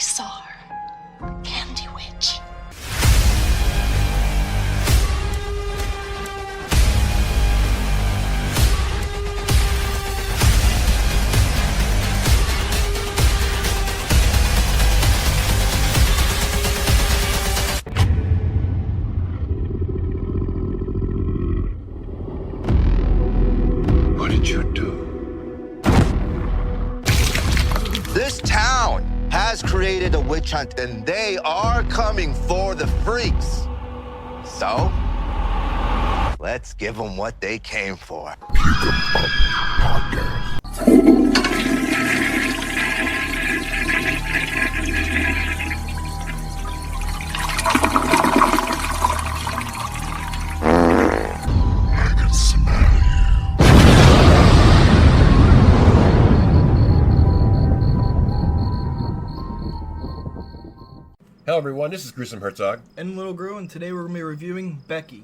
saw her. Candy Witch. What did you do? This town has created a witch hunt, and they are coming for the freaks. So, let's give them what they came for. I can smell you. Hello everyone, this is Gruesome Herzog. And Little Gru, and today we're going to be reviewing Becky.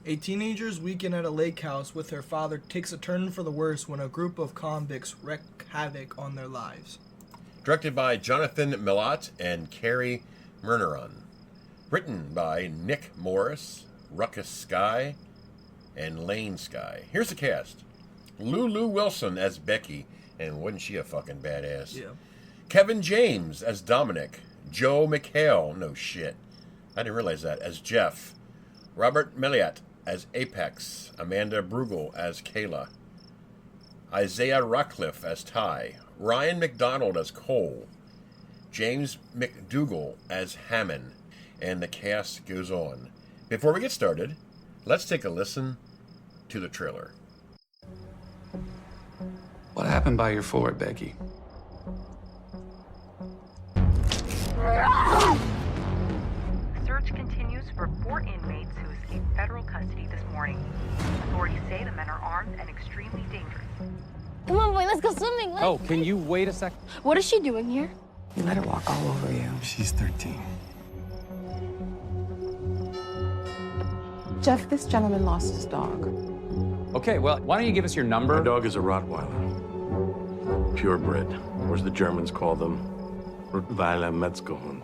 A teenager's weekend at a lake house with her father takes a turn for the worse when a group of convicts wreak havoc on their lives. Directed by Jonathan Milott and Carrie Murneron. Written by Nick Morris, Ruckus Skye, and Lane Skye. Here's the cast. Lulu Wilson as Becky, and wasn't she a fucking badass? Yeah. Kevin James as Dominick. Joe McHale, no shit, I didn't realize that, as Jeff. Robert Melliot as Apex. Amanda Brugel as Kayla. Isaiah Rockcliffe as Ty. Ryan McDonald as Cole. James McDougall as Hammond. And the cast goes on. Before we get started, let's take a listen to the trailer. What happened by your fort, Becky? Search continues for 4 inmates who escaped federal custody this morning. Authorities say the men are armed and extremely dangerous. Come on, boy, let's go swimming. Oh, can you wait a sec? What is she doing here? You let her walk all over you. She's 13. Jeff, this gentleman lost his dog. Okay, well, why don't you give us your number? My dog is a Rottweiler. Purebred, or as the Germans call them, Rottweiler Metzgerhund.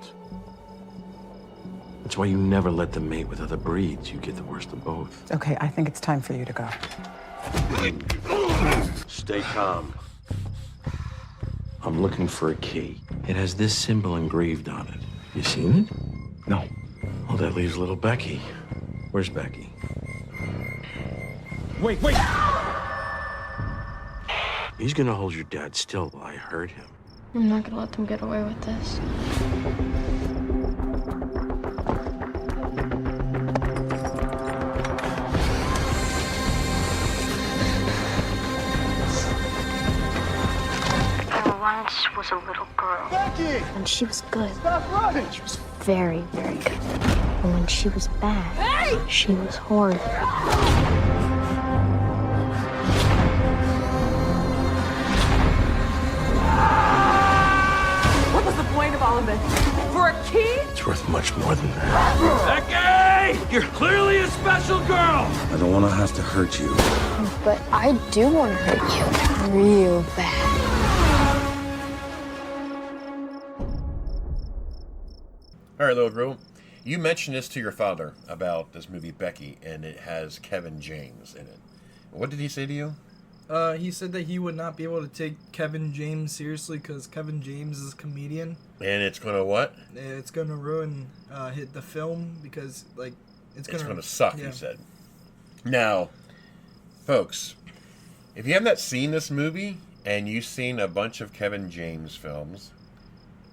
That's why you never let them mate with other breeds. You get the worst of both. Okay, I think it's time for you to go. Stay calm. I'm looking for a key. It has this symbol engraved on it. You seen it? No. Well, that leaves little Becky. Where's Becky? Wait! He's gonna hold your dad still while I hurt him. I'm not gonna let them get away with this. There once was a little girl. And she was good. She was very, very good. And when she was bad, she was horrible. What was the point of all of this? For a key? It's worth much more than that. Becky! You're clearly a special girl! I don't want to have to hurt you. But I do want to hurt you real bad. All right, Little Girl, you mentioned this to your father about this movie Becky, and it has Kevin James in it. What did he say to you? He said that he would not be able to take Kevin James seriously because Kevin James is a comedian. And it's gonna what? It's going to ruin the film because, like, it's going to suck, yeah. he said. Now, folks, if you have not seen this movie and you've seen a bunch of Kevin James films,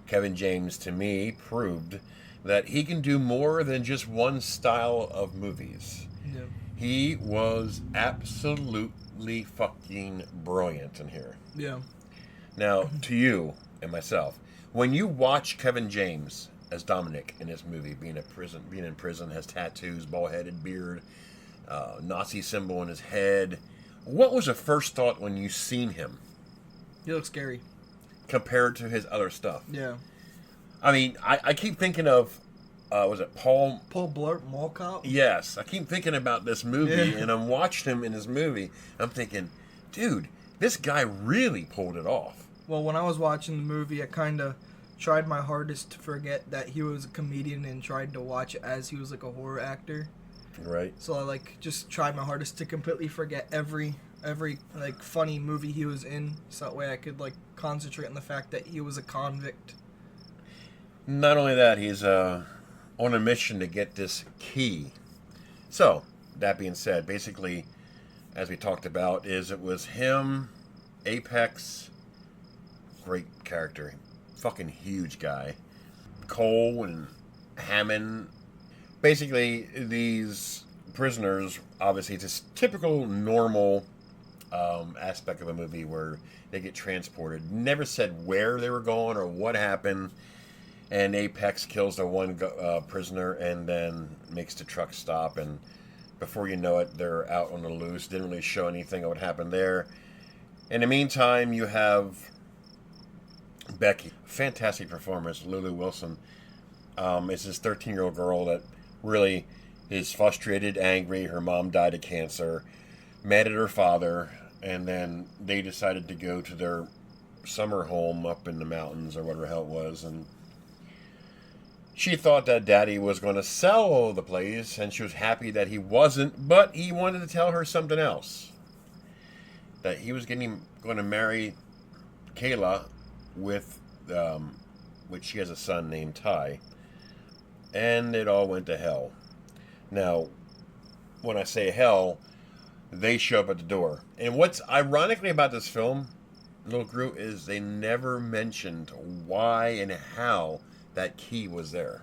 Kevin James, to me, proved that he can do more than just one style of movies. Yeah. He was absolutely fucking brilliant in here. Yeah. Now, to you and myself, when you watch Kevin James as Dominick in this movie, being in prison, has tattoos, bald-headed beard, Nazi symbol in his head, what was the first thought when you seen him He looks scary. compared to his other stuff? Yeah. I mean, I keep thinking of, was it Paul Blart Mall Cop? Yes, I keep thinking about this movie, Yeah. and I'm watching him in this movie. I'm thinking, dude, this guy really pulled it off. Well, when I was watching the movie, I kind of tried my hardest to forget that he was a comedian and tried to watch it as he was like a horror actor. Right. So I like just tried my hardest to completely forget every like funny movie he was in, so that way I could like concentrate on the fact that he was a convict. Not only that, he's on a mission to get this key. So, that being said, basically, as we talked about, it was him, Apex, great character, fucking huge guy, Cole and Hammond. Basically, these prisoners, obviously, it's a typical normal aspect of a movie where they get transported. Never said where they were going or what happened. And Apex kills the one prisoner and then makes the truck stop. And before you know it, they're out on the loose. Didn't really show anything of what happened there. In the meantime, you have Becky. Fantastic performance. Lulu Wilson is this 13-year-old girl that really is frustrated, angry. Her mom died of cancer. Mad at her father. And then they decided to go to their summer home up in the mountains or whatever the hell it was. And she thought that Daddy was going to sell the place, and she was happy that he wasn't, but he wanted to tell her something else. That he was going to marry Kayla with, which she has a son named Ty. And it all went to hell. Now, when I say hell, they show up at the door. And what's ironically about this film, Little Group, is they never mentioned why and how that key was there.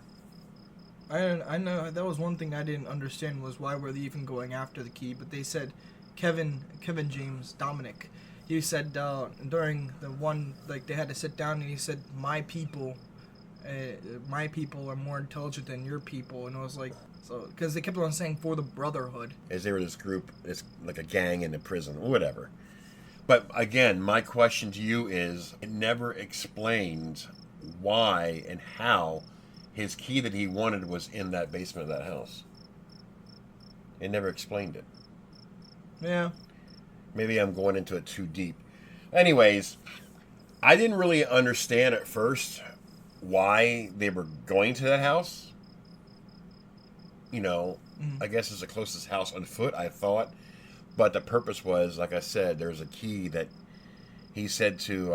I know that was one thing I didn't understand, was why were they even going after the key? But they said Kevin James, Dominick, he said during the one, like, they had to sit down and he said, my people are more intelligent than your people. And I was like, so, because they kept on saying for the Brotherhood. As they were this group, it's like a gang in the prison, whatever. But again, my question to you is, it never explained why and how his key that he wanted was in that basement of that house. It never explained it. Yeah. Maybe I'm going into it too deep. Anyways, I didn't really understand at first why they were going to that house. You know, I guess it's the closest house on foot, I thought. But the purpose was, like I said, there's a key that he said to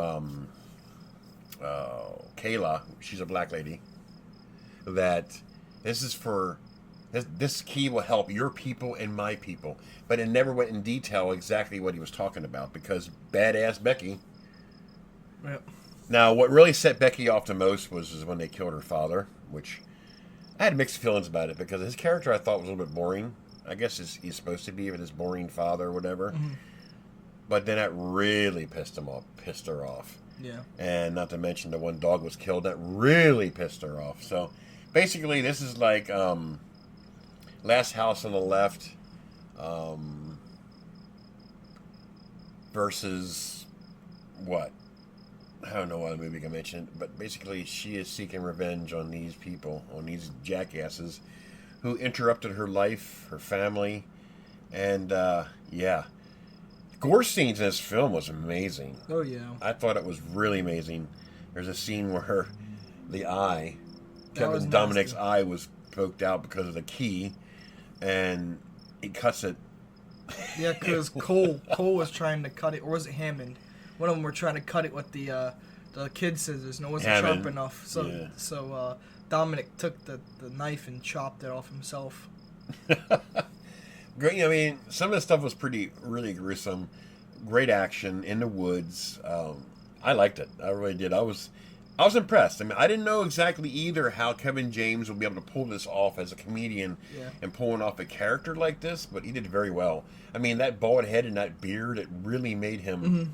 Kayla, she's a black lady, that this key will help your people and my people. But it never went in detail exactly what he was talking about, because badass Becky. Yep. Now, what really set Becky off the most was when they killed her father, which I had mixed feelings about it, because his character I thought was a little bit boring. I guess he's supposed to be with his boring father or whatever. Mm-hmm. But then that really pissed her off. Yeah. And not to mention the one dog was killed. That really pissed her off. So basically this is like Last House on the Left versus what? I don't know what other movie I mentioned, but basically she is seeking revenge on these people, on these jackasses who interrupted her life, her family, and yeah. Gore scenes in this film was amazing. Oh, yeah. I thought it was really amazing. There's a scene where the eye, Dominick's eye was poked out because of the key, and he cuts it. Yeah, because Cole was trying to cut it, or was it Hammond? One of them were trying to cut it with the kid scissors, and it wasn't Hammond. sharp enough. So Yeah. so Dominick took the knife and chopped it off himself. Great. I mean, some of the stuff was really gruesome. Great action in the woods. I liked it. I really did. I was impressed. I mean, I didn't know exactly either how Kevin James would be able to pull this off as a comedian and pulling off a character like this, but he did very well. I mean, that bald head and that beard, it really made him. Mm-hmm.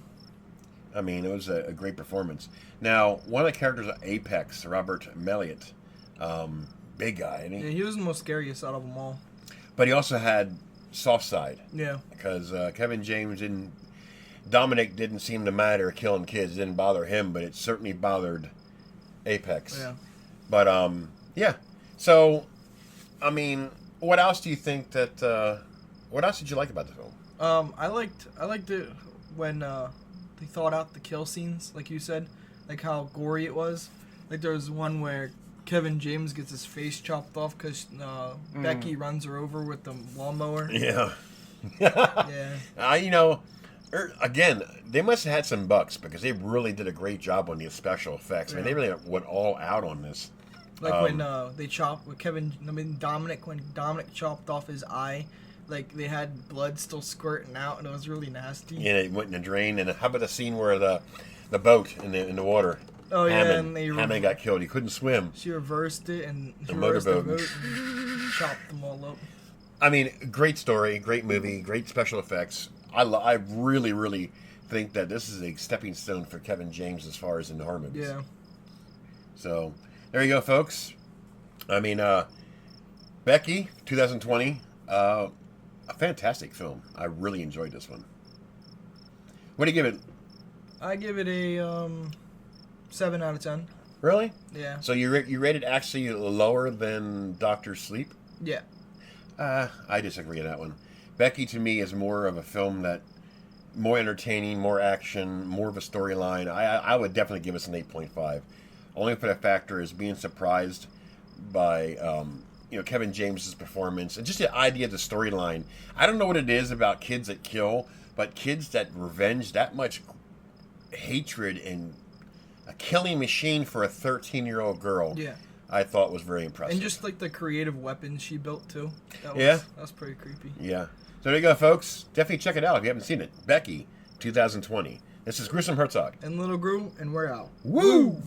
I mean, it was a great performance. Now, one of the characters of Apex, Robert McHale, big guy. Yeah, he was the most scariest out of them all. But he also had soft side. Yeah. Because Kevin James Dominick didn't seem to matter killing kids. It didn't bother him, but it certainly bothered Apex. Yeah. But, yeah. So, I mean, what else do you think what else did you like about the film? I liked it when they thought out the kill scenes, like you said, like how gory it was. Like there was one where Kevin James gets his face chopped off because Becky runs her over with the lawnmower. Yeah. Yeah. You know, again, they must have had some bucks because they really did a great job on the special effects. I mean, they really went all out on this. Like when they chopped with Dominick, when Dominick chopped off his eye, like they had blood still squirting out, and it was really nasty. Yeah, it went in the drain. And how about the scene where the boat in the water? Oh Hammond, yeah, and Hammond got killed. He couldn't swim. She reversed it and The motorboat. and chopped them all up. I mean, great story, great movie, great special effects. I really, really think that this is a stepping stone for Kevin James as far as in the horror movies. Yeah. So there you go, folks. I mean, Becky, 2020, a fantastic film. I really enjoyed this one. What do you give it? I give it a 7 out of 10. Really? Yeah. So you rated actually lower than Doctor Sleep? Yeah. I disagree on that one. Becky, to me, is more of a film that more entertaining, more action, more of a storyline. I would definitely give us an 8.5. Only for the factor is being surprised by Kevin James's performance and just the idea of the storyline. I don't know what it is about kids that kill, but kids that revenge that much hatred and a killing machine for a 13-year-old girl. Yeah. I thought was very impressive. And just like the creative weapons she built too. That was pretty creepy. Yeah. So there you go, folks. Definitely check it out if you haven't seen it. Becky, 2020. This is Gruesome Herzog. And Little Gru, and we're out. Woo!